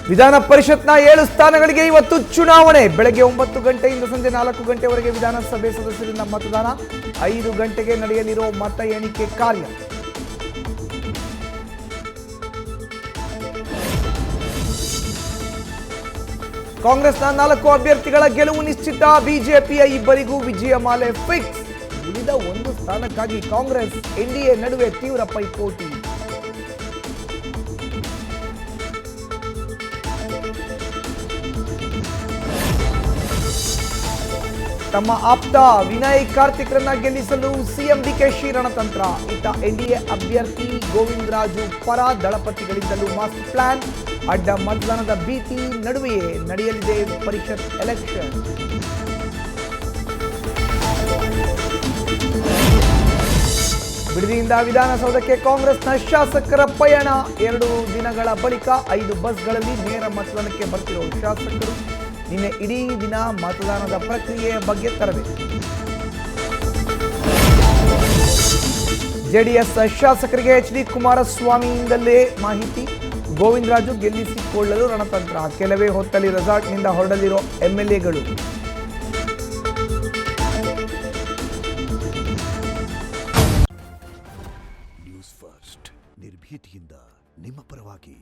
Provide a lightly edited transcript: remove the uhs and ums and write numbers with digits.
ವಿಧಾನ ಪರಿಷತ್ನ 7 ಸ್ಥಾನಗಳಿಗೆ ಇವತ್ತು ಚುನಾವಣೆ. ಬೆಳಗ್ಗೆ 9 ಗಂಟೆಯಿಂದ ಸಂಜೆ 4 ಗಂಟೆವರೆಗೆ ವಿಧಾನಸಭೆ ಸದಸ್ಯರಿಂದ ಮತದಾನ. 5 ಗಂಟೆಗೆ ನಡೆಯಲಿರುವ ಮತ ಎಣಿಕೆ ಕಾರ್ಯ. ಕಾಂಗ್ರೆಸ್ನ 4 ಅಭ್ಯರ್ಥಿಗಳ ಗೆಲುವು ನಿಶ್ಚಿತ. ಬಿಜೆಪಿಯ ಇಬ್ಬರಿಗೂ ವಿಜಯ ಮಾಲೆ ಫಿಕ್ಸ್. ಉಳಿದ 1 ಸ್ಥಾನಕ್ಕಾಗಿ ಕಾಂಗ್ರೆಸ್ ಎನ್ಡಿಎ ನಡುವೆ ತೀವ್ರ ಪೈಪೋಟಿ. ತಮ್ಮ ಆಪ್ತ ವಿನಯ್ ಕಾರ್ತಿಕ್ರನ್ನ ಗೆಲ್ಲಿಸಲು ಸಿಎಂ ಡಿಕೆಶಿ ರಣತಂತ್ರ. ಇತ್ತ ಎನ್ಡಿಎ ಅಭ್ಯರ್ಥಿ ಗೋವಿಂದರಾಜು ಪರ ದಳಪತಿಗಳಿಂದಲೂ ಮಾಸ್ಟರ್ ಪ್ಲಾನ್. ಅಡ್ಡ ಮತದಾನದ ಭೀತಿ ನಡುವೆಯೇ ನಡೆಯಲಿದೆ ಪರಿಷತ್ ಎಲೆಕ್ಷನ್. ಬಿಡದಿಯಿಂದ ವಿಧಾನಸೌಧಕ್ಕೆ ಕಾಂಗ್ರೆಸ್ನ ಶಾಸಕರ ಪಯಣ. 2 ದಿನಗಳ ಬಳಿಕ 5 ಬಸ್ಗಳಲ್ಲಿ ನೇರ ಮತದಾನಕ್ಕೆ ಬರ್ತಿರುವ ಶಾಸಕರು ನಿನ್ನೆ ಇಡೀ ದಿನ ಮತದಾನದ ಪ್ರಕ್ರಿಯೆಯ ಬಗ್ಗೆ ತರಬೇತಿ. ಜೆಡಿಎಸ್ ಶಾಸಕರಿಗೆ ಎಚ್.ಡಿ. ಕುಮಾರಸ್ವಾಮಿಯಿಂದಲೇ ಮಾಹಿತಿ. ಗೋವಿಂದರಾಜು ಗೆಲ್ಲಿಸಿಕೊಳ್ಳಲು ರಣತಂತ್ರ. ಕೆಲವೇ ಹೊತ್ತಲ್ಲಿ ರೆಸಾರ್ಟ್ನಿಂದ ಹೊರಡಲಿರೋ ಎಂಎಲ್ಎಗಳು. ನ್ಯೂಸ್ ಫಸ್ಟ್ ನಿರ್ಭೀತಿಯಿಂದ ನಿಮ್ಮ ಪರವಾಗಿ.